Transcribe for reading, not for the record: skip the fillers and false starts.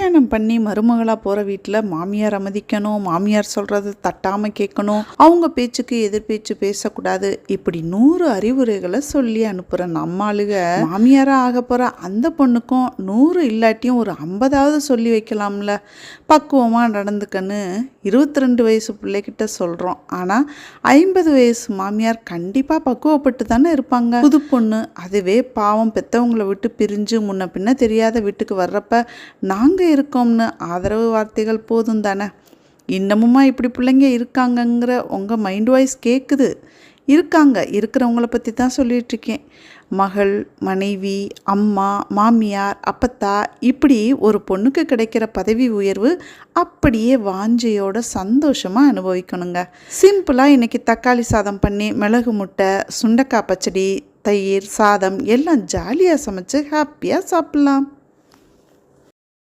கல்யாணம் பண்ணி மருமகளாக போகிற வீட்டில் மாமியார் மதிக்கணும், மாமியார் சொல்கிறத தட்டாமல் கேட்கணும், அவங்க பேச்சுக்கு எதிர் பேச்சு பேசக்கூடாது, இப்படி 100 அறிவுரைகளை சொல்லி அனுப்புகிற நம்மளுக மாமியாராக ஆக போகிற அந்த பொண்ணுக்கும் 100 இல்லாட்டியும் ஒரு 50ஆவது சொல்லி வைக்கலாம்ல. பக்குவமாக நடந்துக்கன்னு 22 வயசு பிள்ளைகிட்ட சொல்கிறோம். ஆனால் 50 வயசு மாமியார் கண்டிப்பாக பக்குவப்பட்டு தானே இருப்பாங்க. புது பொண்ணு அதுவே பாவம் பெற்றவங்களை விட்டு பிரிஞ்சு முன்ன பின்ன தெரியாத வீட்டுக்கு வர்றப்ப நாங்கள் இருக்கோம்னு ஆதரவு வார்த்தைகள் போதும் தானே. இன்னமுமா இப்படி பிள்ளைங்க இருக்காங்கங்கிற உங்கள் மைண்ட் வாய்ஸ் கேட்குது. இருக்கிறவங்கள பற்றி தான் சொல்லிகிட்ருக்கேன். மகள், மனைவி, அம்மா, மாமியார், அப்பத்தா, இப்படி ஒரு பொண்ணுக்கு கிடைக்கிற பதவி உயர்வு அப்படியே வாஞ்சையோட சந்தோஷமாக அனுபவிக்கணுங்க. சிம்பிளாக இன்றைக்கி தக்காளி சாதம் பண்ணி மிளகு முட்டை, சுண்டைக்காய் பச்சடி, தயிர் சாதம் எல்லாம் ஜாலியாக சமைச்சு ஹாப்பியாக சாப்பிட்லாம்.